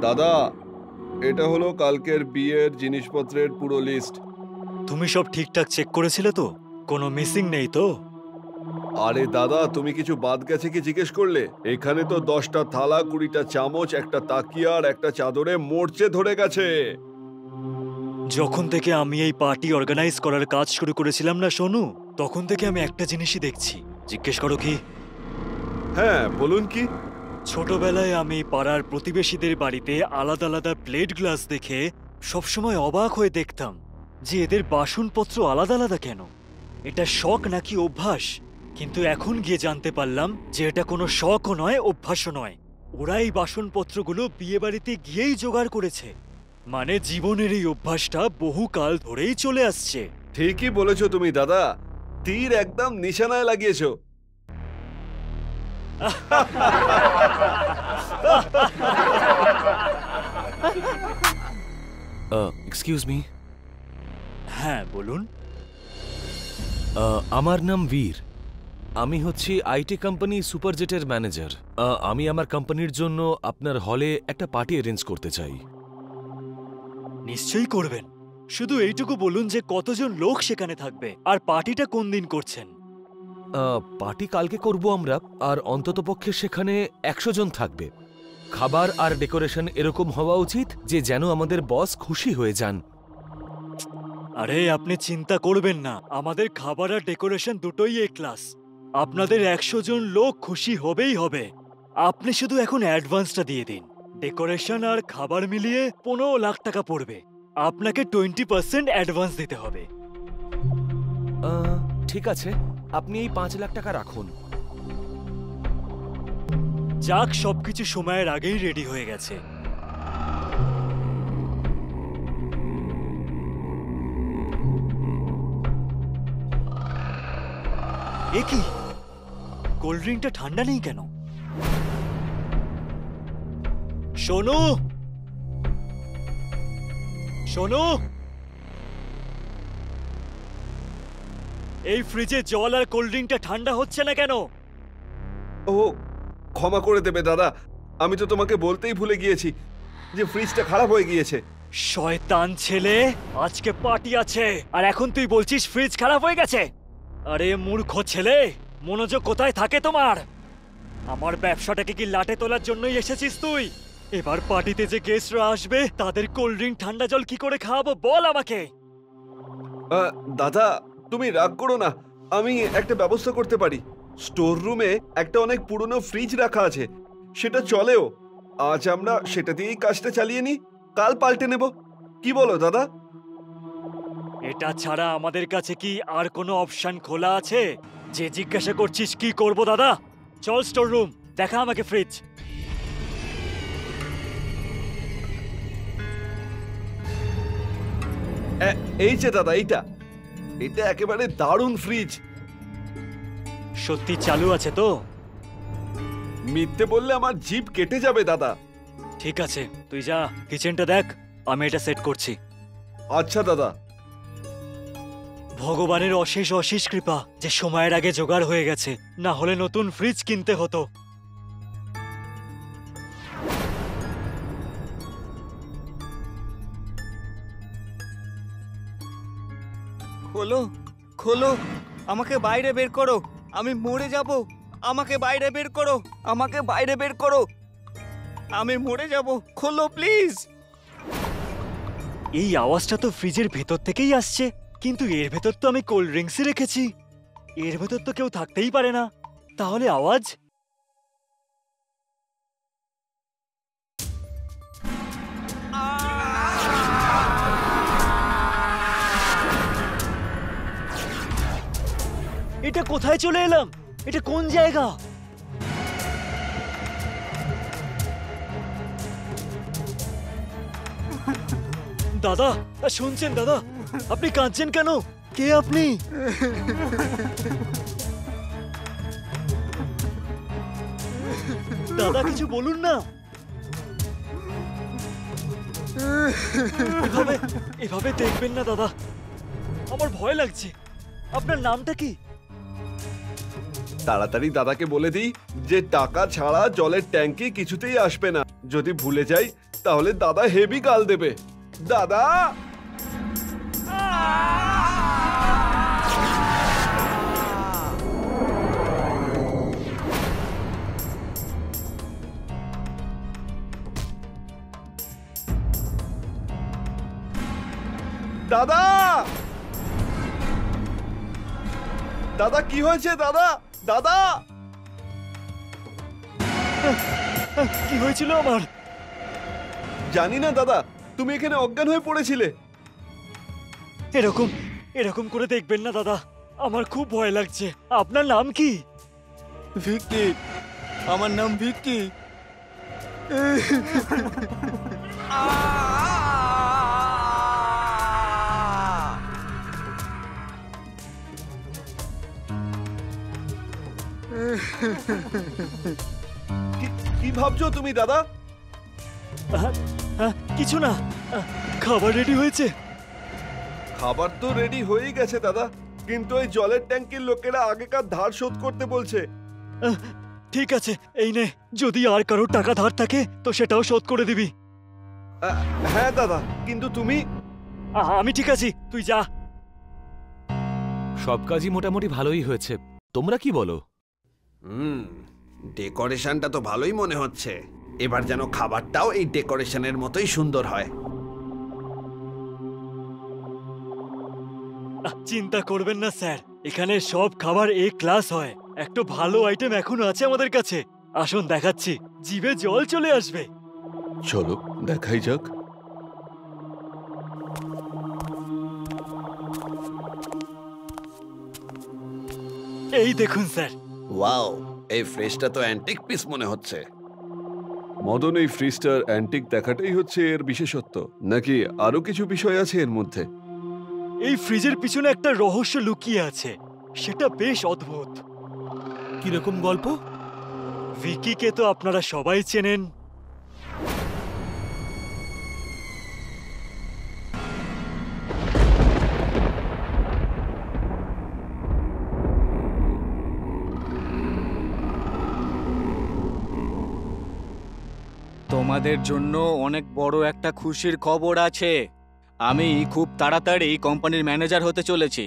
দাদা, এটা হলো কালকের বিয়ের জিনিসপত্রের পুরো লিস্ট। তুমি সব ঠিকঠাক চেক করেছিলে তো? কোনো মিসিং নেই তো? আরে দাদা, তুমি কিছু বাদ গেছে কি জিজ্ঞেস করলে? এখানে তো 10টা থালা, 20টা চামচ, একটা তাকিয়া আর একটা চাদরে মরচে ধরে গেছে। যখন থেকে আমি এই পার্টি অর্গানাইজ করার কাজ শুরু করেছিলাম না সোনু, তখন থেকে আমি একটা জিনিসই দেখছি। জিজ্ঞেস করো কি? হ্যাঁ, বলুন কি? ছোটবেলায় আমি পাড়ার প্রতিবেশীদের বাড়িতে আলাদা আলাদা প্লেট গ্লাস দেখে সবসময় অবাক হয়ে দেখতাম যে এদের বাসনপত্র আলাদা আলাদা কেন। এটা শখ নাকি অভ্যাস? কিন্তু এখন গিয়ে জানতে পারলাম যে এটা কোনো শখও নয়, অভ্যাসও নয়। ওরা এই বাসনপত্রগুলো বিয়ে বাড়িতে গিয়েই জোগাড় করেছে। মানে জীবনের এই অভ্যাসটা বহুকাল ধরেই চলে আসছে। ঠিকই বলেছো তুমি দাদা, তীর একদম নিশানায় লাগিয়েছো। Excuse me. হ্যাঁ বলুন। আমার নাম বীর। আমি হচ্ছি আইটি কোম্পানি সুপারজেটের ম্যানেজার। আমি আমার কোম্পানির জন্য আপনার হলে একটা পার্টি অ্যারেঞ্জ করতে চাই। নিশ্চয়ই করবেন। শুধু এইটুকু বলুন যে কতজন লোক সেখানে থাকবে আর পার্টিটা কোন দিন করছেন। পার্টি কালকে করব আমরা, আর অন্ততপক্ষে সেখানে 100 জন থাকবে। খাবার আর ডেকোরেশন এরকম হওয়া উচিত যে যেন আমাদের বস খুশি হয়ে যান। আরে আপনি চিন্তা করবেন না, আমাদের খাবার আর ডেকোরেশন দুটোই এ ক্লাস। আপনাদের 100 জন লোক খুশি হবেই হবে। আপনি শুধু এখন অ্যাডভান্সটা দিয়ে দিন। ডেকোরেশন আর খাবার মিলিয়ে 15 লাখ টাকা পড়বে। আপনাকে 20% অ্যাডভান্স দিতে হবে। ঠিক আছে, আপনি এই 5 লাখ টাকা রাখুন। যাক, সবকিছু সময়ের আগেই রেডি হয়ে গেছে। এ কি, কোল্ড ড্রিঙ্কটা ঠান্ডা নেই কেন? শোনো শোনো, এই ফ্রিজে জল আর কোল্ড ড্রিঙ্কটা ঠান্ডা হচ্ছে না কেন? ও, ক্ষমা করে দেবে দাদা, আমি তো তোমাকে বলতেই ভুলে গিয়েছি যে ফ্রিজটা খারাপ হয়ে গিয়েছে। শয়তান ছেলে, আজকে পার্টি আছে আর এখন তুই বলছিস ফ্রিজ খারাপ হয়ে গেছে? আরে মূর্খ ছেলে, মনোযোগ কোথায় থাকে তোমার? আমার ব্যবসাটাকে কি লাটে তোলার জন্যই এসেছিস তুই? এবার পার্টিতে যে গেস্টরা আসবে তাদের কোল্ড ড্রিঙ্ক ঠান্ডা জল কি করে খাওয়াবো বল আমাকে। দাদা, তুমি রাগ করো না, আমি একটা ব্যবস্থা করতে পারি। স্টোর রুমে একটা অনেক পুরনো ফ্রিজ রাখা আছে, সেটা চলেও। আজ আমরা সেটা দিয়েই কাজটা চালিয়ে নিই, কাল পাল্টে নেব। কি বলো দাদা? এটা ছাড়া আমাদের কাছে কি আর কোনো অপশন খোলা আছে? যে জিজ্ঞাসা করছিস কি করব দাদা? চল স্টোর রুম, দেখা আমাকে ফ্রিজ। এই যে দাদা, এটা একেবারে দারুণ ফ্রিজ। সত্যি চালু আছে তো? মিথ্যে বললে আমার জিভ কেটে যাবে দাদা। ঠিক আছে, তুই যা কিচেনটা দেখ, আমি এটা সেট করছি। আচ্ছা দাদা। ভগবানের অশেষ অশেষ কৃপা যে সময়ের আগে জোগাড় হয়ে গেছে, না হলে নতুন ফ্রিজ কিনতে হতো। খোলো খোলো, আমাকে বাইরে বের করো, আমি মরে যাব। আমাকে বাইরে বের করো, আমাকে বাইরে বের করো, আমি মরে যাব। খোলো প্লিজ। এই আওয়াজটা তো ফ্রিজের ভেতর থেকেই আসছে, কিন্তু এর ভেতর তো আমি কোল্ড ড্রিঙ্কসই রেখেছি। এর ভেতর তো কেউ থাকতেই পারে না, তাহলে আওয়াজ? এটা কোথায় চলে এলাম? এটা কোন জায়গা? দাদা, শুনছেন দাদা? আপনি কাঁদছেন কেন? কে আপনি? দাদা কিছু বলুন না। এভাবে এভাবে দেখবেন না দাদা, আমার ভয় লাগছে। আপনার নামটা কি? তাড়াতাড়ি দাদাকে বলে দিই যে টাকা ছাড়া জলের ট্যাঙ্কি কিছুতেই আসবে না। যদি ভুলে যাই তাহলে দাদা হেভি গাল দেবে। দাদা দাদা দাদা কি হয়েছে দাদা? দাদা কি হয়েছিল আমার? জানি না দাদা, তুমি এখানে অজ্ঞান হয়ে পড়েছিলে। এরকম এরকম করে দেখবেন না দাদা, আমার খুব ভয় লাগছে। আপনার নাম কি? ভিক্কি, আমার নাম ভিক্কি। কি ভাবছো তুমি দাদা? কিছু না, খাবার রেডি হয়েছে। খাবার তো রেডি হয়েই গেছে দাদা, কিন্তু ওই জলের ট্যাঙ্কির লোকেরা আগেকার ধার শোধ করতে বলছে। ঠিক আছে, এই নে, যদি আর কারোর টাকা ধার থাকে তো সেটাও শোধ করে দিবি। হ্যাঁ দাদা, কিন্তু তুমি? আমি ঠিক আছি, তুই যা। সব কাজই মোটামুটি ভালোই হয়েছে, তোমরা কি বলো? ডেকোরেশনটা তো ভালোই মনে হচ্ছে। এবার যেন খাবারটাও এই ডেকোরেশনের মতোই সুন্দর হয়। চিন্তা করবেন না স্যার, এখানে সব খাবার এ ক্লাস হয়। একটা ভালো আইটেম এখনো আছে আমাদের কাছে। আসুন দেখাচ্ছি, জিভে জল চলে আসবে। চলো দেখাই যাক। এই দেখুন স্যার। ওয়াও, এই ফ্রিজটা তো অ্যান্টিক পিস মনে হচ্ছে। মদন, এই ফ্রিজটার অ্যান্টিক দেখাটাই হচ্ছে এর বিশেষত্ব, নাকি আরো কিছু বিষয় আছে এর মধ্যে? এই ফ্রিজের পিছনে একটা রহস্য লুকিয়ে আছে, সেটা বেশ অদ্ভুত। কিরকম গল্প? ভিকিকে তো আপনারা সবাই চেনেন। তোমাদের জন্য অনেক বড় একটা খুশির খবর আছে। আমি খুব তাড়াতাড়ি কোম্পানির ম্যানেজার হতে চলেছি।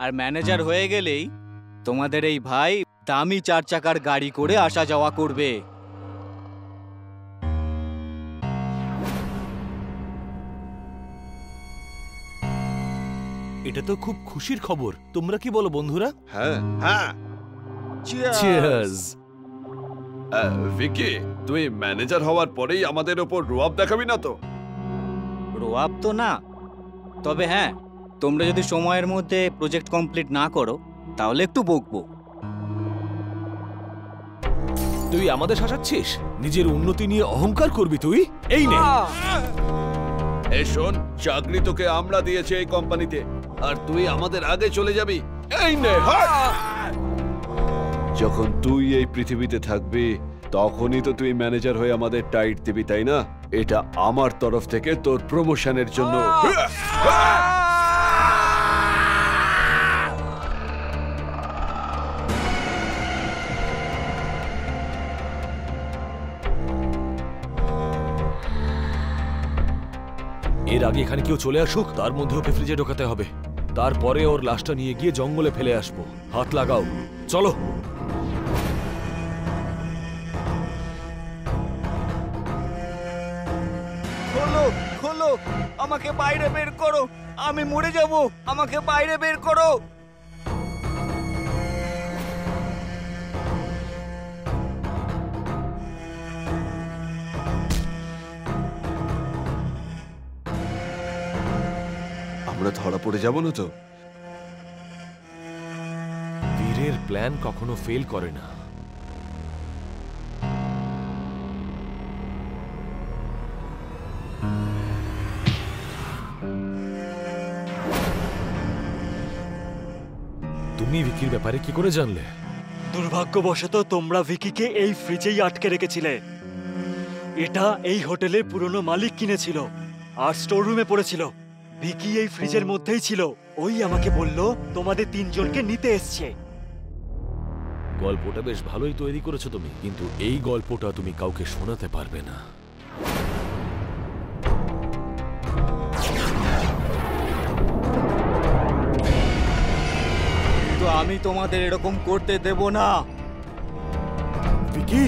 আর ম্যানেজার হয়ে গেলেই তোমাদের এই ভাই দামি 4 চাকার গাড়ি করে আসা যাওয়া করবে। এটা তো খুব খুশির খবর, তোমরা কি বলো বন্ধুরা? হ্যাঁ হ্যাঁ। চিয়ার্স। ভিকি, তুই ম্যানেজার হওয়ার পরেই আমাদের ওপর রোয়াব দেখাবি না তো? রোয়াব তো না, তবে হ্যাঁ, তোমরা যদি সময়ের মধ্যে প্রজেক্ট কমপ্লিট না করো তাহলে একটু বকবো। তুই আমাদের শাসাচ্ছিস? নিজের উন্নতি নিয়ে অহংকার করবি তুই? এই নে। এই শোন, চাকরি তোকে আমরা দিয়েছি এই কোম্পানিতে, আর তুই আমাদের আগে চলে যাবি। এই নে। যখন তুই এই পৃথিবীতে থাকবি তখনই তো তুই ম্যানেজার হয়ে আমাদের টাইট দিবি, তাই না? এটা আমার তরফ থেকে তোর প্রমোশনের জন্য। এর আগে এখানে কেউ চলে আসুক, তার মধ্যে ওকে ফ্রিজে ঢোকাতে হবে। তারপরে ওর লাশটা নিয়ে গিয়ে জঙ্গলে ফেলে আসবো। হাত লাগাও, চলো। খোলো খোলো, আমাকে বাইরে বের করো, আমি মরে যাব, আমাকে বাইরে বের করো। আমরা ধরা পড়ে যাব না তো? বীরের প্ল্যান কখনো ফেল করে না। তুমি ভিকির ব্যাপারে কি করে জানলে? দুর্ভাগ্যবশত তোমরা ভিকিকে এই ফ্রিজেই আটকে রেখেছিলে। এটা এই হোটেলের পুরনো মালিক কিনেছিল আর স্টোর রুমে পড়েছিল। ভিকি এই ফ্রিজের মধ্যেই ছিল। ওই আমাকে বলল তোমাদের 3 জনকে নিতে এসছে। গল্পটা বেশ ভালোই তৈরি করেছো তুমি, কিন্তু এই গল্পটা তুমি কাউকে শোনাতে পারবে না। কিন্তু আমি তোমাদের এরকম করতে দেব না। ভিকি,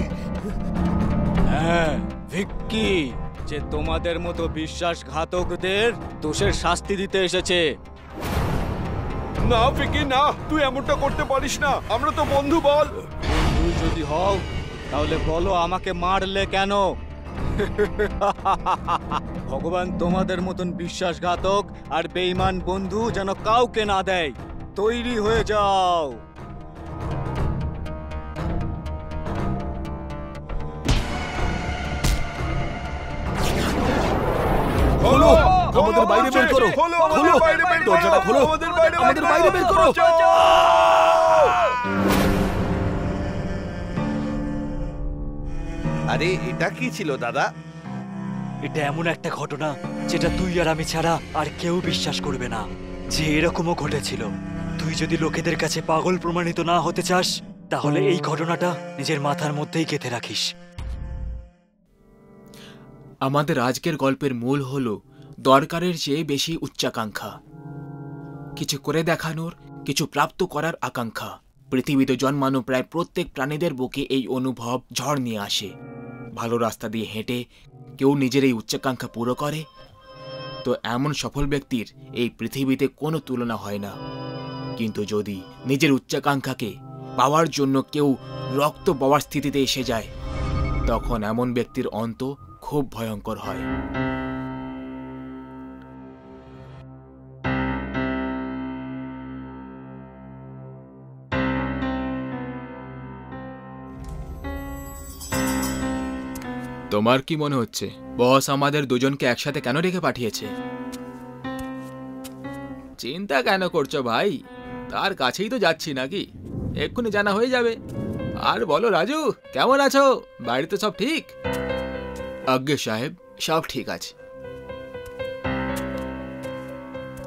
হ্যাঁ, ভিক্কি, যে তোমাদের মতো বিশ্বাসঘাতকদের দোষের শাস্তি দিতে এসেছে। না ভিকি না, তুই এমনটা করতে পারিস না, আমরা তো বন্ধু। বল। বন্ধু যদি হও তাহলে বলো আমাকে মারলে কেন? ভগবান তোমাদের মতন বিশ্বাসঘাতক আর বেঈমান বন্ধু যেন কাউকে না দেয়। তৈরি হয়ে যাও। খোলো, আমাদের বাইরে বের করো। খোলো, দরজাটা খোলো, আমাদের বাইরে বের করো। আরে এটা কি ছিল দাদা? এটা এমন একটা ঘটনা যেটা তুই আর আমি ছাড়া আর কেউ বিশ্বাস করবে না যে এরকমও ঘটেছিল। তুই যদি লোকেদের কাছে পাগল প্রমাণিত না হতে চাস তাহলে এই ঘটনাটা নিজের মাথার মধ্যেই গেঁথে রাখিস। আমাদের আজকের গল্পের মূল হলো দরকারের চেয়ে বেশি উচ্চাকাঙ্ক্ষা, কিছু করে দেখানোর, কিছু প্রাপ্ত করার আকাঙ্ক্ষা। পৃথিবীতে জন্মানো প্রায় প্রত্যেক প্রাণীদের বুকে এই অনুভব ঝড় নিয়ে আসে। ভালো রাস্তা দিয়ে হেঁটে কেউ নিজের এই উচ্চাকাঙ্ক্ষা পুরো করে তো এমন সফল ব্যক্তির এই পৃথিবীতে কোনো তুলনা হয় না। কিন্তু যদি নিজের উচ্চাকাঙ্ক্ষাকে পাওয়ার জন্য কেউ রক্ত পাওয়ার স্থিতিতে এসে যায় তখন এমন ব্যক্তির অন্ত খুব ভয়ঙ্কর হয়। তোমার কি মনে হচ্ছে বস আমাদের দুজনকে একসাথে কেন রেখে পাঠিয়েছে? চিন্তা কেন করছো ভাই? তার কাছেই তো যাচ্ছি নাকি, এক্ষুনি জানা হয়ে যাবে। আর বলো রাজু, কেমন আছো? বাড়িতে সব ঠিক? আজ্ঞে সাহেব, সব ঠিক আছে।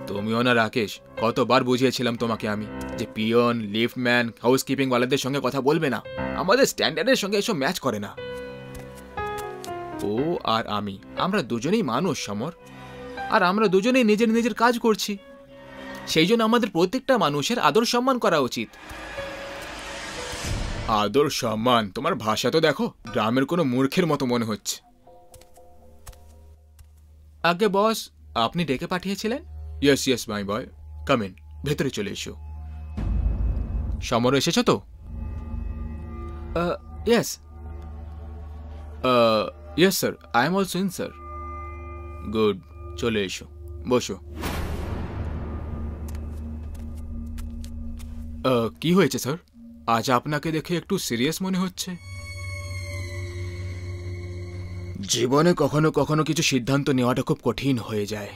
তুমিও না রাকেশ, কতবার বুঝিয়েছিলাম তোমাকে আমি যে পিয়ন, লিফটম্যান, হাউসকিপিং ওয়ালাদের সঙ্গে কথা বলবে না, আমাদের স্ট্যান্ডার্ডের সঙ্গে এসব ম্যাচ করে না। ও আর আমি, আমরা দুজনেই মানুষ সমর, আর আমরা দুজনেই নিজের নিজের কাজ করছি। সেই জন্য আমাদের প্রত্যেকটা মানুষের আদর সম্মান করা উচিত। আদর সম্মান? তোমার ভাষা তো দেখো, গ্রামের কোনো মূর্খের মতো মনে হচ্ছে। আগে বস, আপনি ডেকে পাঠিয়েছিলেন? Yes yes my boy, come in, ভেতরে চলে এসো। সমর এসেছো তো? Yes yes sir, I am also in sir. Good, চলে এসো, বসো। কি হয়েছে স্যার? আজ আপনাকে দেখে একটু সিরিয়াস মনে হচ্ছে। জীবনে কখনো কখনো কিছু সিদ্ধান্ত নেওয়াটা খুব কঠিন হয়ে যায়,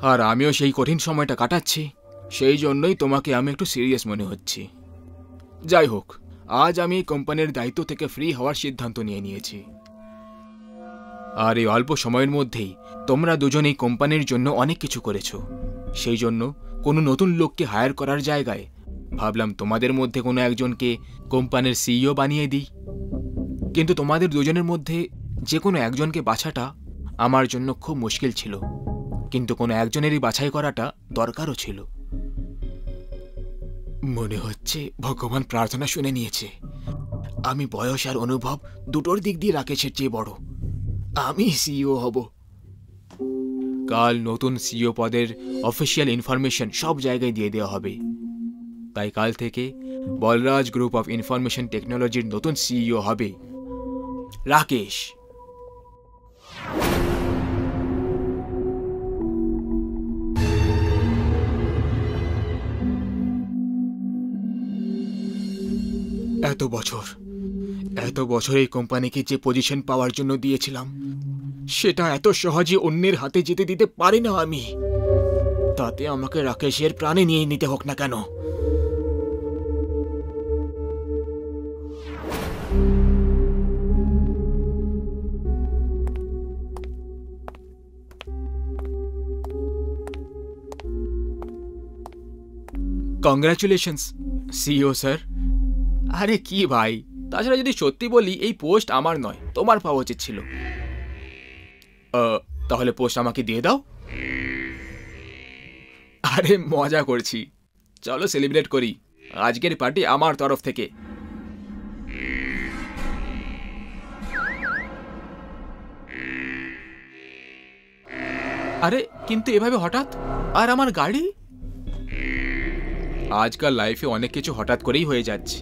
আর আমিও সেই কঠিন সময়টা কাটাচ্ছি। সেই জন্যই তোমাকে আমি একটু সিরিয়াস মনে হচ্ছি। যাই হোক, আজ আমি এই কোম্পানির দায়িত্ব থেকে ফ্রি হওয়ার সিদ্ধান্ত নিয়ে নিয়েছি। আর এই অল্প সময়ের মধ্যেই তোমরা দুজনেই কোম্পানির জন্য অনেক কিছু করেছো। সেই জন্য কোনো নতুন লোককে হায়ার করার জায়গায় ভাবলাম তোমাদের মধ্যে কোনো একজনকে কোম্পানির সিইও বানিয়ে দিই। কিন্তু তোমাদের দুজনের মধ্যে যে কোনো একজনকে বাছাটা আমার জন্য খুব মুশকিল ছিল, কিন্তু কোনো একজনেরই বাছাই করাটা দরকারও ছিল। মনে হচ্ছে ভগবান প্রার্থনা শুনে নিয়েছে। আমি বয়স আর অনুভব দুটোর দিক দিয়ে রাকেশের চেয়ে বড়। আমি সিইও হব। কাল নতুন সিইও পদের অফিসিয়াল ইনফরমেশন সব জায়গায় দিয়ে দেওয়া হবে। তাই কাল থেকে বলরাজ গ্রুপ অফ ইনফরমেশন টেকনোলজির নতুন সিইও হবে রাকেশ। এত বছর এই কোম্পানিকে যে পজিশন পাওয়ার জন্য দিয়েছিলাম সেটা এত সহজে অন্যের হাতে যেতে দিতে পারি না আমি। তাতে আমাকে রাকেশের প্রাণে নিয়ে নিতে হোক না কেন। Congratulations CEO sir. আরে কি ভাই, তাছাড়া যদি সত্যি বলি এই পোস্ট আমার নয়, তোমার পাওয়া উচিত ছিল। তাহলে পোস্ট আমাকে দিয়ে দাও। আরে মজা করছি, চলো সেলিব্রেট করি, আজকের পার্টি আমার তরফ থেকে। আরে কিন্তু এভাবে হঠাৎ, আর আমার গাড়ি? আজকাল লাইফে অনেক কিছু হঠাৎ করেই হয়ে যাচ্ছে।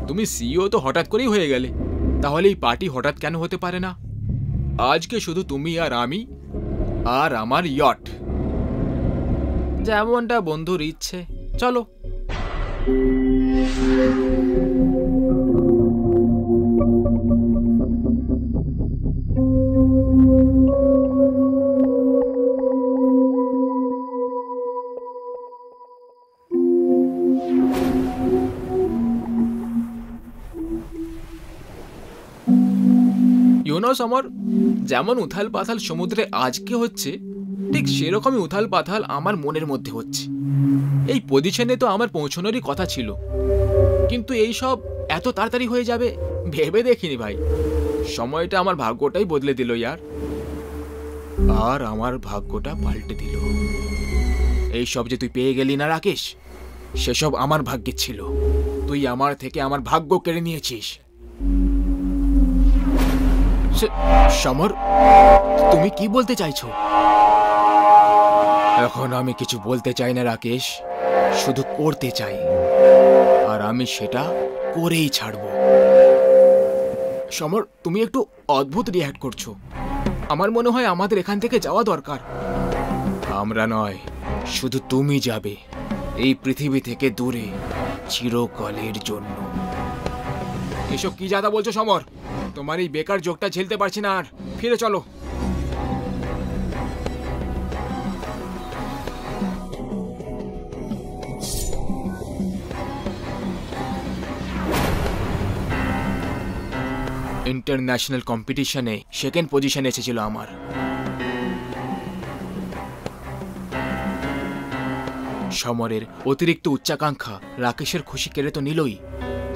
তুমি সিইও তো হঠাৎ করেই হয়ে গেলে, তাহলে এই পার্টি হঠাৎ কেন হতে পারে না? আজকে শুধু তুমি আর আমি আর আমার ইয়ট, যেমনটা বন্ধুর ইচ্ছে। চলো। ইউনো সমর, যেমন উথাল পাথাল সমুদ্রে আজকে হচ্ছে, ঠিক সেরকমই উথাল পাথাল আমার মনের মধ্যে হচ্ছে। এই পজিশনে তো আমার পৌঁছানোরই কথা ছিল, কিন্তু এই সব এত তাড়াতাড়ি হয়ে যাবে ভেবে দেখিনি ভাই। সময়টা আমার ভাগ্যটাই বদলে দিল ইয়ার, আর আমার ভাগ্যটা পাল্টে দিল। এই সব যে তুই পেয়ে গেলি না রাকেশ, সেসব আমার ভাগ্যে ছিল। তুই আমার থেকে আমার ভাগ্য কেড়ে নিয়েছিস। সমর, তুমি কি বলতে চাইছো? এখন আমি কিছু বলতে চাই না রাকেশ, শুধু করতে চাই, আর আমি সেটা করেই ছাড়ব। সমর, তুমি একটু অদ্ভুত রিঅ্যাক্ট করছো। আমার মনে হয় আমাদের এখান থেকে যাওয়া দরকার। আমরা নয়, শুধু তুমি যাবে এই পৃথিবী থেকে দূরে, চিরকালের জন্য। এসব কি জাদা বলছো সমর? তোমার এই বেকার জোকটা ঝেলতে পারছি না আর। ফিরে চলো। ইন্টারন্যাশনাল কম্পিটিশনে সেকেন্ড পজিশনে এসেছিল আমার। সমরের অতিরিক্ত উচ্চাকাঙ্ক্ষা রাকেশের খুশি কেড়ে তো নিলই,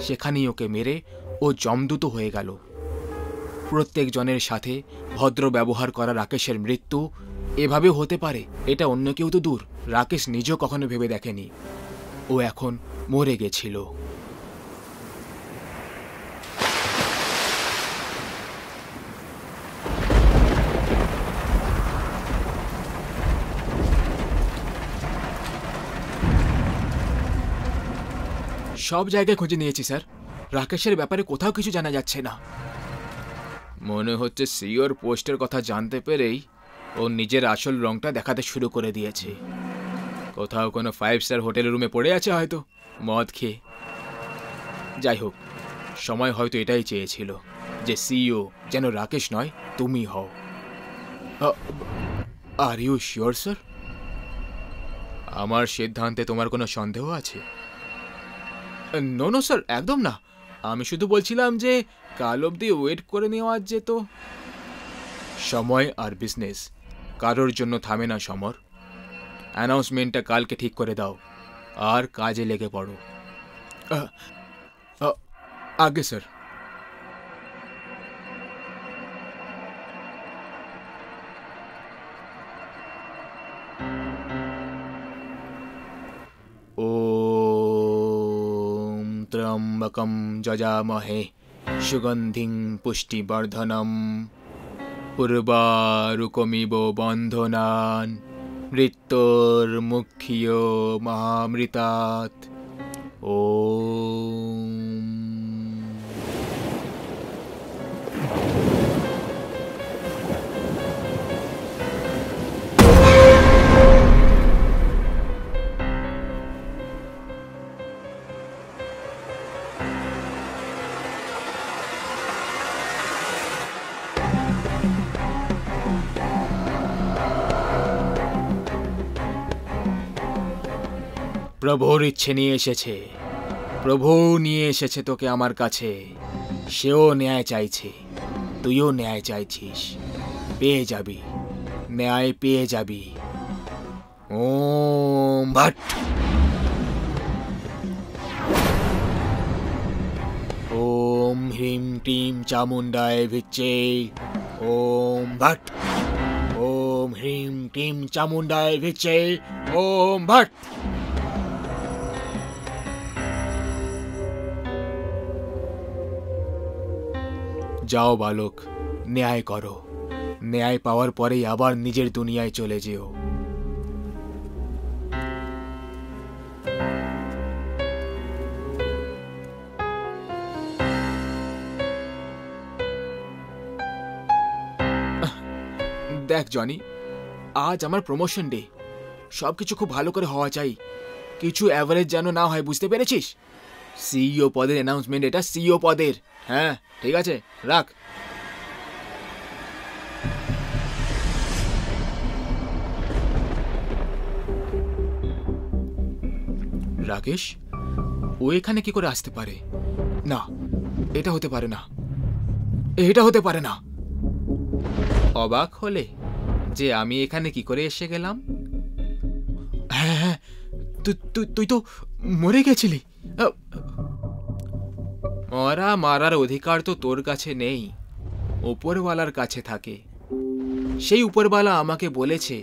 সেখানেই ওকে মেরে ও জমদূত হয়ে গেল। প্রত্যেক জনের সাথে ভদ্র ব্যবহার করা রাকেশের মৃত্যু এভাবে হতে পারে, এটা অন্য কেউ তো দূর, রাকেশ নিজেও কখনো ভেবে দেখেনি। ও এখন মরে গেছিল। সব জায়গায় খুঁজে নিয়েছি স্যার, রাকেশের ব্যাপারে কোথাও কিছু জানা যাচ্ছে না। মনে হচ্ছে সিওর পোস্টের কথা জানতে পেরেই ও নিজের আসল রংটা দেখাতে শুরু করে দিয়েছে। কোথাও কোনো 5 স্টার হোটেলের রুমে পড়ে আছে হয়তো, মদ খেয়ে। যাই হোক, সময় হয়তো এটাই চেয়েছিল যে সিইও যেন রাকেশ নয়, তুমি হও। Are you sure sir? আমার সিদ্ধান্তে তোমার কোনো সন্দেহ আছে? নো নো স্যার, একদম না। আমি শুধু বলছিলাম যে কাল অবধি ওয়েট করে নেওয়া যেত। সময় আর বিজনেস কারোর জন্য থামে না সমর। অ্যানাউন্সমেন্টটা কালকে ঠিক করে দাও আর কাজে লেগে পড়ো। আগে স্যার। ওম ত্র্যম্বকম যজামহে সুগন্ধিং পুষ্টিবর্ধনম পূর্বারুকমিব বন্ধনান মৃত্যুর্মুখ্য মহামৃতাৎ। ওম। প্রভুর ইচ্ছে নিয়ে এসেছে, প্রভু নিয়ে এসেছে তোকে আমার কাছে। সেও ন্যায় চাইছে, তুইও ন্যায় চাইছিস, পেয়ে যাবি, ন্যায় পেয়ে যাবি। ওম ভট। ওম হ্রিম ক্লিম চামুণ্ডায় ভিচ্ছে। ওম ভট। ওম হ্রিম ক্লিম চামুণ্ডায় ভিচ্ছে। ওম ভট। যাও বালক, ন্যায় করো। ন্যায় পাওয়ার পরেই আবার নিজের দুনিয়ায় চলে যেও। দেখ জনি, আজ আমার প্রমোশন ডে। সবকিছু খুব ভালো করে হওয়া চাই, কিছু অ্যাভারেজ যেন না হয়, বুঝতে পেরেছিস? সিইও পদের অ্যানাউন্সমেন্ট, এটা সিইও পদের। হ্যাঁ ঠিক আছে, রাখ। রাকেশ, ও এখানে কি করে আসতে পারে? না, এটা হতে পারে না, এটা হতে পারে না। অবাক হলে যে আমি এখানে কি করে এসে গেলাম? হ্যাঁ হ্যাঁ, তুই তো মরে গেছিলি। মরা মারার অধিকার তো তোর কাছে নেই, উপরওয়ালার কাছে থাকে। সেই উপরওয়ালা আমাকে বলেছে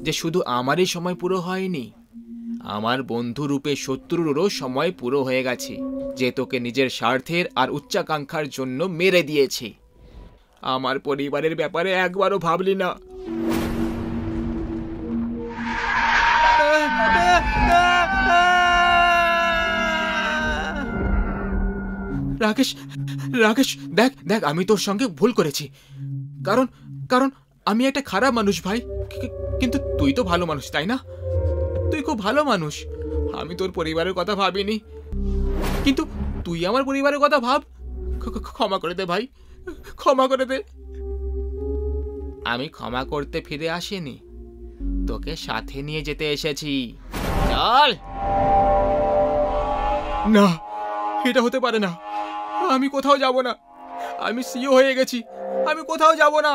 যে শুধু আমারই সময় পুরো হয়নি, আমার বন্ধু রূপে শত্রুরও সময় পুরো হয়ে গেছে, যে তোকে নিজের স্বার্থের আর উচ্চাকাঙ্ক্ষার জন্য মেরে দিয়েছে। আমার পরিবারের ব্যাপারে একবারও ভাবলি না। রাকেশ, রাকেশ, দেখ দেখ, আমি তোর সঙ্গে ভুল করেছি। কারণ কারণ আমি একটা খারাপ মানুষ ভাই, কিন্তু তুই তো ভালো মানুষ, তাই না? তুই খুব ভালো মানুষ। আমি তোর পরিবারের কথা ভাবিনি, কিন্তু তুই আমার পরিবারের কথা ভাব। ক্ষমা করে দে ভাই, ক্ষমা করে দে। আমি ক্ষমা করতে ফিরে আসিনি, তোকে সাথে নিয়ে যেতে এসেছি। চল। না, এটা হতে পারে না। আমি কোথাও যাব না, আমি সিইও হয়ে গেছি, আমি কোথাও যাব না।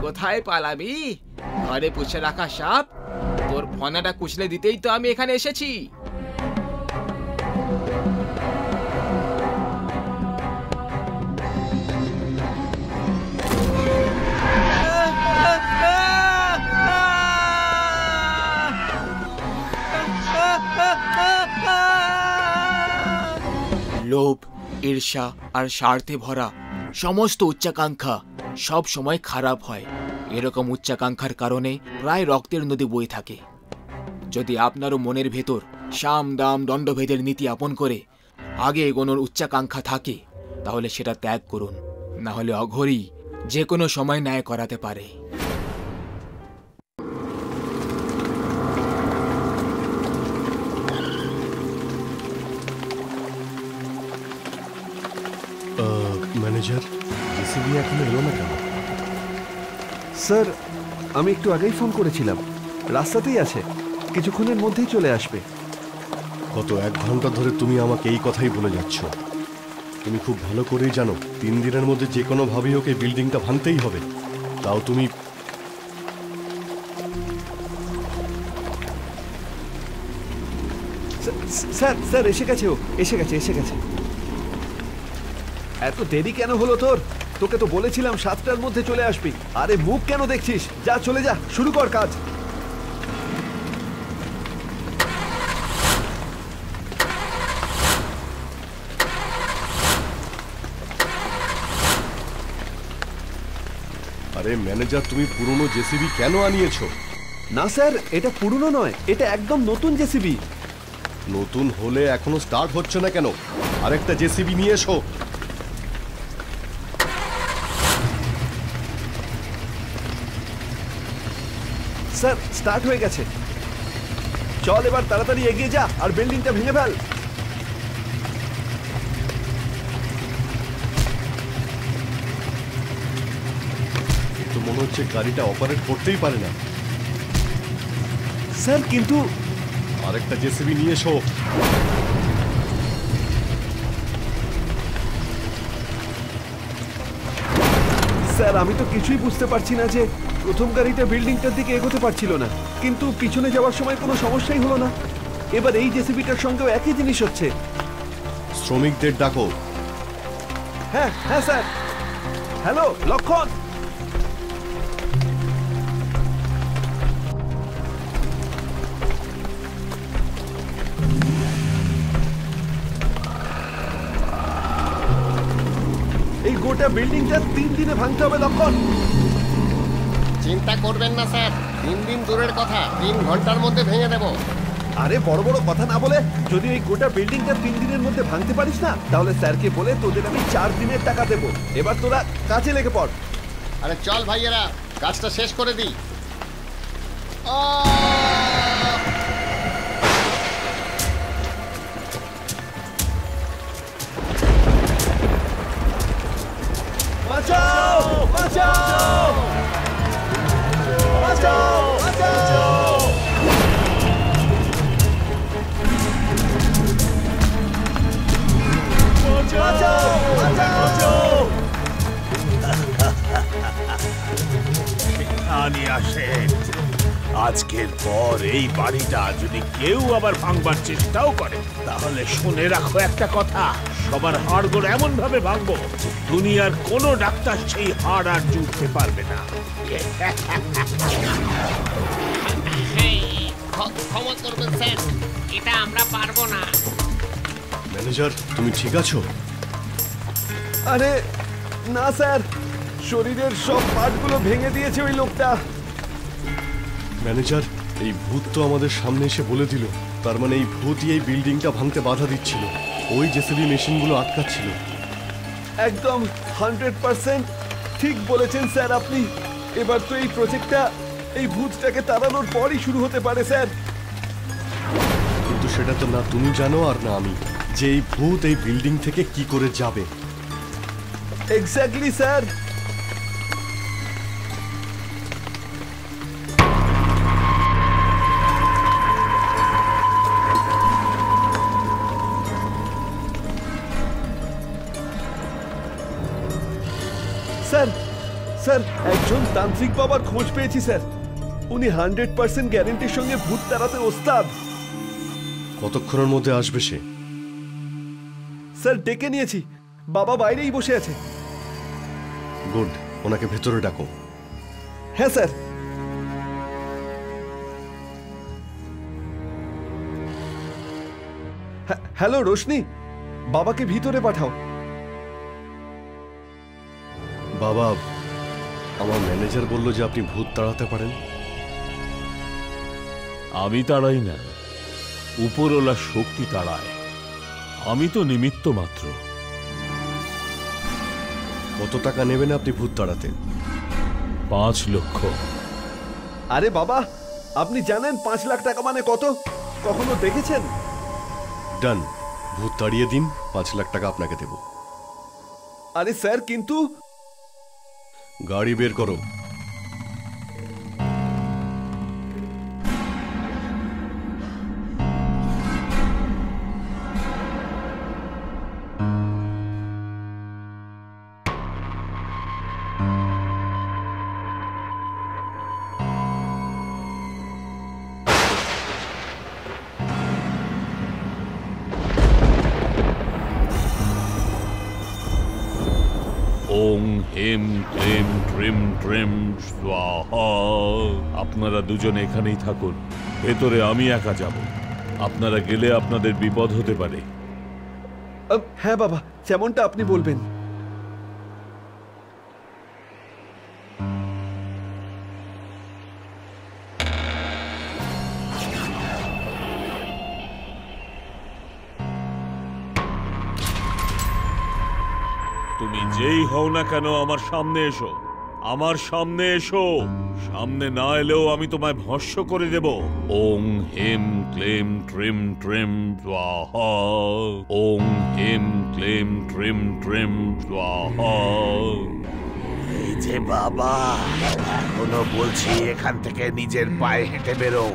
কোথায় পালাবি? ঘরে পুষে রাখা সাপ, তোর ফনাটা কুচলে দিতেই তো আমি এখানে এসেছি। লোভ, ঈর্ষা আর স্বার্থে ভরা সমস্ত উচ্চাকাঙ্ক্ষা সব সময় খারাপ হয়। এরকম উচ্চাকাঙ্ক্ষার কারণে প্রায় রক্তের নদী বয়ে থাকে। যদি আপনারও মনের ভেতর সাম দাম দণ্ডভেদের নীতি আপন করে আগে এগোনোর উচ্চাকাঙ্ক্ষা থাকে, তাহলে সেটা ত্যাগ করুন, না হলে অঘোরই যে কোনো সময় ন্যায় করাতে পারে। ম্যানেজার, জেসিবি এখনো এলো না কেন? স্যার, আমি একটু আগেই ফোন করেছিলাম, রাস্তাতেই আছে, কিছুক্ষণের মধ্যেই চলে আসবে। গত 1 ঘন্টা ধরে তুমি আমাকে এই কথাই বলে যাচ্ছ। তুমি খুব ভালো করেই জানো 3 দিনের মধ্যে যে কোনোভাবেই ওকে বিল্ডিংটা ভাঙতেই হবে। তাও তুমি স্যার স্যার এসে গেছে, ও এসে গেছে, এসে গেছে। এত দেরি কেন হলো তোর? তোকে তো বলেছিলাম 7টার মধ্যে চলে আসবি। আরে মুখ কেন দেখছিস? যা, চলে যা, শুরু কর কাজ। আরে ম্যানেজার, তুমি পুরনো জেসিবি কেন আনিয়েছো? না স্যার, এটা পুরনো নয়, এটা একদম নতুন জেসিবি। নতুন হলে এখনো স্টার্ট হচ্ছে না কেন? আরেকটা জেসিবি নিয়ে এসো। স্যার, স্টার্ট হয়ে গেছে। চল এবার তাড়াতাড়ি এগিয়ে যা আর বিল্ডিংটা ভেঙে ফেল। তো মনে হচ্ছে গাড়িটা অপারেট করতেই পারে না। স্যার কিন্তু আরেকটা জেসিবি নিয়ে এসো। স্যার, আমি তো কিছুই বুঝতে পারছি না যে প্রথম গাড়িটা বিল্ডিংটার দিকে এগোতে পারছিল না, কিন্তু পিছনে যাওয়ার সময় কোনো সমস্যাই হলো না। এবার এই জেসিবিটার সঙ্গেও একই জিনিস হচ্ছে। শ্রমিকদের ডাকো। হ্যাঁ হ্যাঁ স্যার। হ্যালো লক্ষণ। গোটা বিল্ডিংটা 3 দিনে ভাঙতে হবে লক্ষণ। চিন্তা করবেন না স্যার, 3 দিন দূরের কথা, 3 ঘন্টার মধ্যে ভেঙে দেব। আরে বড় বড় কথা না বলে যদি এই গোটা বিল্ডিংটা 3 দিনের মধ্যে ভাঙতে পারিস না, তাহলে স্যারকে বলে তোদের আমি 4 দিনের টাকা দেবো। এবার তোরা কাজে লেগে পড়। আরে চল ভাইয়েরা, কাজটা শেষ করে দিই। বাঁচাও বাঁচাও বাঁচাও বাঁচাও। আজকের পর এই বাড়িটা যদি কেউ আবার ভাঙবার চেষ্টাও করে, তাহলে শুনে রাখো একটা কথা, সবার হাড়গোড় এমন ভাবে ভাঙবো যে দুনিয়ার কোনো ডাক্তার সেই হাড় আর জুড়তে পারবে না। ক্ষমা করবেন স্যার, এটা আমরা পারবো না। ম্যানেজার, তুমি ঠিক আছো? আরে না স্যার, শরীরের সব পার্টগুলো ভেঙে দিয়েছে ওই লোকটা। ম্যানেজার, এই ভূত তো আমাদের সামনে এসে বলে দিল, তার মানে এই ভূতই এই বিল্ডিংটা ভাঙতে বাধা দিচ্ছিল, ওই জেসিবি মেশিনগুলো আটকাচ্ছিল। একদম 100% ঠিক বলেছেন স্যার আপনি। এবার তো এই প্রজেক্টটা এই ভূতটাকে তাড়ানোর পরই শুরু হতে পারে স্যার। কিন্তু সেটা তো না তুমি জানো আর না আমি, যে এই ভূত এই বিল্ডিং থেকে কি করে যাবে। Exactly sir. স্যার স্যার, একজন তান্ত্রিক বাবার খোঁজ পেয়েছি স্যার। উনি 100% গ্যারেন্টির সঙ্গে ভূত তাড়াতে ওস্তাদ। কতক্ষণের মধ্যে আসবে সে? স্যার ডেকে নিয়েছি, বাবা বাইরেই বসে আছে। গুড, ওনাকে ভেতরে ডাকো। হ্যাঁ স্যার। হ্যালো রোশনি, বাবাকে ভিতরে পাঠাও। বাবা, আমার ম্যানেজার বলল যে আপনি ভূত তাড়াতে পারেন। আমি তাড়াই না, উপরওয়ালা শক্তি তাড়ায়, আমি তো নিমিত্ত মাত্র। কত টাকা নেবেন আপনি ভূত তাড়াতে? 5 লক্ষ। আরে বাবা, আপনি জানেন 5 লাখ টাকা মানে কত? কখনো দেখেছেন? ডান, ভূত তাড়িয়ে দিন, 5 লাখ টাকা আপনাকে দেব। আরে স্যার কিন্তু। গাড়ি বের করো। ওং হেম ক্লেম ট্রিম ট্রিম স্বাহা। আপনারা দুজন এখানেই থাকুন, ভেতরে আমি একা যাব। আপনারা গেলে আপনাদের বিপদ হতে পারে। হ্যাঁ বাবা, যেমনটা আপনি বলবেন। তুমি যেই হও না কেন, আমার সামনে এসো, আমার সামনে এসো। সামনে না এলেও আমি তোমায় ভস্ম করে দেব। ওং হেম ক্লেম ট্রিম ট্রিম স্বাহা। ওং হেম ক্লেম ট্রিম ট্রিম স্বাহা। এই যে বাবা, এখনো বলছি এখান থেকে নিজের পায়ে হেঁটে বেরো,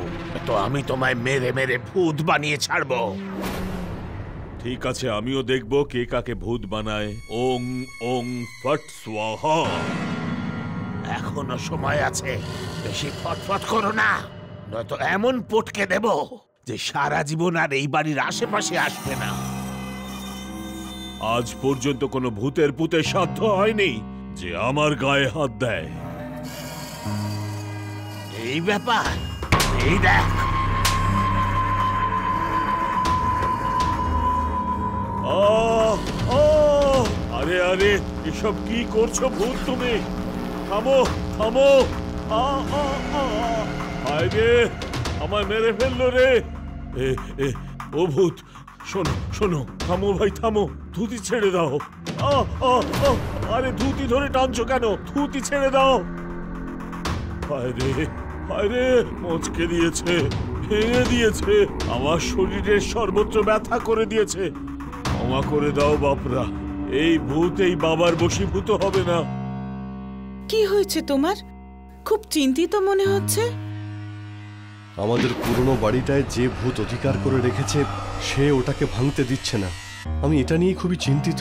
তো আমি তোমায় মেরে মেরে ভূত বানিয়ে ছাড়বো। ঠিক আছে, আমিও দেখব কে কাকে ভূত বানায়। ওং ওং ফট স্বাহা। এখনো সময় আছে, বেশি ফটফট করো না, নয়তো এমন পটকে দেব যে সারা জীবন আর এই বাড়ির আশেপাশে আসবে না। আজ পর্যন্ত কোনো ভূতের পুতের সাধ্য হয়নি যে আমার গায়ে হাত দেয়। এই ব্যাপার, এই দেখ। আরে আরে আরে এসব কি করছো ভূত তুমি? থামো থামো! হায় রে, আমায় মেরে ফেললো রে! ও ভূত, শোনো শোনো, থামো ভাই থামো, ধুতি ছেড়ে দাও। আরে ধুতি ধরে টানছো কেন? ধুতি ছেড়ে দাও। হায় রে, মচকে দিয়েছে, ভেঙে দিয়েছে, আমার শরীরের সর্বত্র ব্যথা করে দিয়েছে। ক্ষমা করে দাও বাপরা, এই ভূত এই বাবার বশীভূত হবে না। কি হয়েছে তোমার? খুব চিন্তিত মনে হচ্ছে। আমাদের পুরনো বাড়িটায় যে ভূত অধিকার করে রেখেছে সে ওটাকে ভাঙতে দিচ্ছে না। আমি এটা নিয়ে খুবই চিন্তিত,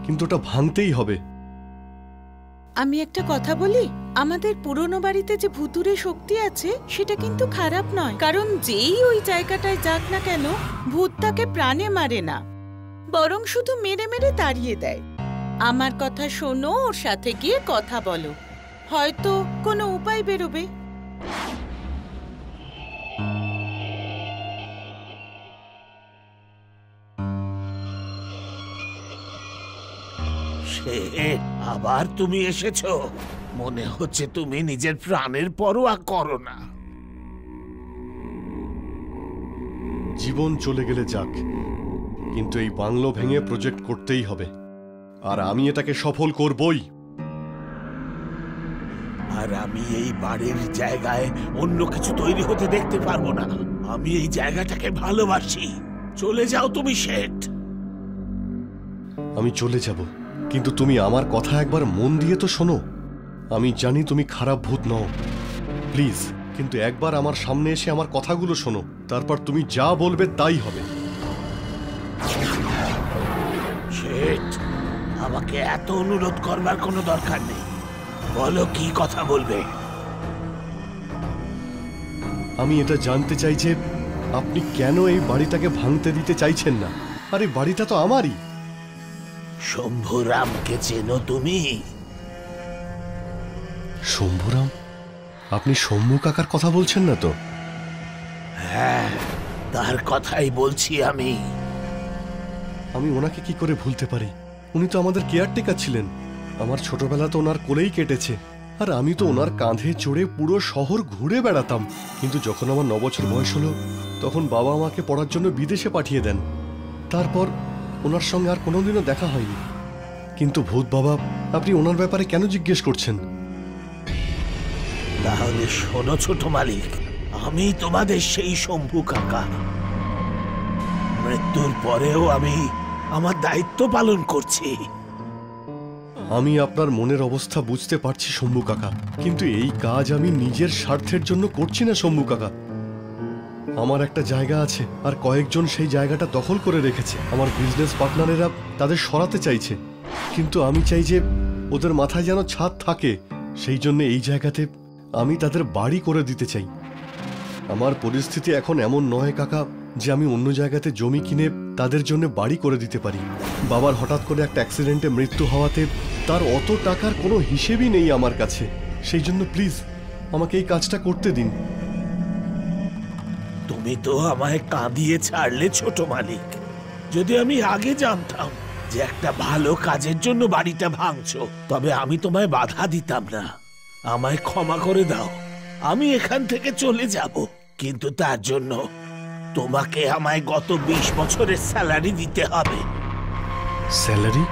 কিন্তু ওটা ভাঙতেই হবে। আমি একটা কথা বলি, আমাদের পুরনো বাড়িতে যে ভুতুরে শক্তি আছে সেটা কিন্তু খারাপ নয়, কারণ যেই ওই জায়গাটায় যাক না কেন ভূত তাকে প্রাণে মারে না, বরং শুধু মেরে মেরে তাড়িয়ে দেয়। আমার কথা শোনো, ওর সাথে গিয়ে কথা বলো, হয়তো কোনো উপায় বেরোবে। আবার তুমি এসেছো? মনে হচ্ছে তুমি নিজের প্রাণের পরোয়া করো না। জীবন চলে গেলে যাক, কিন্তু এই বাংলো ভেঙে প্রজেক্ট করতেই হবে, আর আমি এটাকে সফল করবই। আর আমি এই বাড়ির জায়গায় অন্য কিছু তৈরি হতে দেখতে পারবো না। আমি এই জায়গাটাকে ভালোবাসি। চলে যাও তুমি শেঠ। আমি চলে যাব, কিন্তু তুমি আমার কথা একবার মন দিয়ে তো শোনো। আমি জানি তুমি খারাপ ভূত নও, প্লিজ, কিন্তু একবার আমার সামনে এসে আমার কথাগুলো শোনো, তারপর তুমি যা বলবে তাই হবে। শেঠ, আমাকে এত অনুরোধ করবার কোনো দরকার নেই। বলো কি কথা বলবে। আমি এটা জানতে চাই যে আপনি কেন এই বাড়িটাকে ভাঙতে দিতে চাইছেন না। আরে বাড়িটা তো আমারই। শম্ভুরামকে চেনো তুমি? শম্ভুরাম? আপনি শম্ভু কাকার কথা বলছেন না তো? হ্যাঁ, তার কথাই বলছি আমি। আমি ওনাকে কি করে ভুলতে পারি? উনি তো আমাদের কেয়ারটেকার ছিলেন। আমার ছোটবেলা তো ওনার কোলেই কেটেছে, আর আমি তো ওনার কাঁধে চড়ে পুরো শহর ঘুরে বেড়াতাম। কিন্তু যখন আমার 9 বছর বয়স হলো, তখন বাবা আমাকে পড়ার জন্য বিদেশে পাঠিয়ে দেন। তারপর ওনার সঙ্গে আর কোনোদিনও দেখা হয়নি। কিন্তু ভূত বাবা, আপনি ওনার ব্যাপারে কেন জিজ্ঞেস করছেন? তাহলে শোনো ছোট মালিক, আমি তোমাদের সেই শম্ভু কাকা। মৃত্যুর পরেও আমি আমার দায়িত্ব পালন করছি। আমি আপনার মনের অবস্থা বুঝতে পারছি শম্ভু কাকা, কিন্তু এই কাজ আমি নিজের স্বার্থের জন্য করছি না শম্ভু কাকা। আমার একটা জায়গা আছে, আর কয়েকজন সেই জায়গাটা দখল করে রেখেছে। আমার বিজনেস পার্টনারেরা তাদের সরাতে চাইছে, কিন্তু আমি চাই যে ওদের মাথায় যেন ছাদ থাকে। সেই জন্য এই জায়গাতে আমি তাদের বাড়ি করে দিতে চাই। আমার পরিস্থিতি এখন এমন নয় কাকা যে আমি অন্য জায়গাতে জমি কিনে তাদের জন্য বাড়ি করে দিতে পারি। বাবার হঠাৎ করে একটা অ্যাক্সিডেন্টে মৃত্যু হওয়াতে তার অত টাকার কোনো হিসেবই নেই আমার কাছে। সেই জন্য প্লিজ আমাকে এই কাজটা করতে দিন। তুমি তো আমায় কাঁদিয়ে ছাড়লে ছোট মালিক। যদি আমি আগে জানতাম যে একটা ভালো কাজের জন্য বাড়িটা ভাঙছো, তবে আমি তোমায় বাধা দিতাম না। আমায় ক্ষমা করে দাও, আমি এখান থেকে চলে যাব। কিন্তু তার জন্য তোমাকে আমায় গত 20 বছরের স্যালারি দিতে হবে। স্যালারি?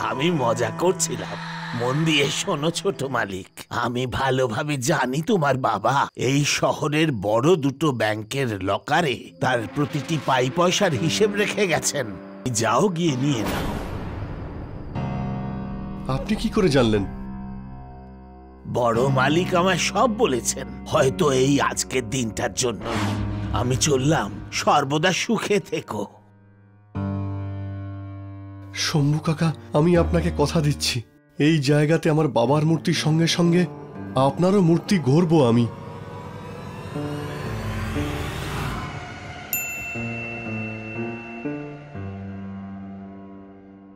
আমি মজা করছিলাম। মন দিয়ে শোনো ছোট মালিক, আমি ভালোভাবে জানি তোমার বাবা এই শহরের বড় দুটো ব্যাংকের লকারে তার প্রতিটি পাই পয়সার হিসেব রেখে গেছেন। যাও গিয়ে নিয়ে নাও। আপনি কি করে জানলেন? বড় মালিক আমায় সব বলেছেন। হয়তো এই আজকের দিনটার জন্য আমি চললাম। সর্বদা সুখে থেকো। শম্ভু কাকা, আমি আপনাকে কথা দিচ্ছি, এই জায়গাতে আমার বাবার মূর্তির সঙ্গে সঙ্গে আপনারও মূর্তি গড়ব আমি।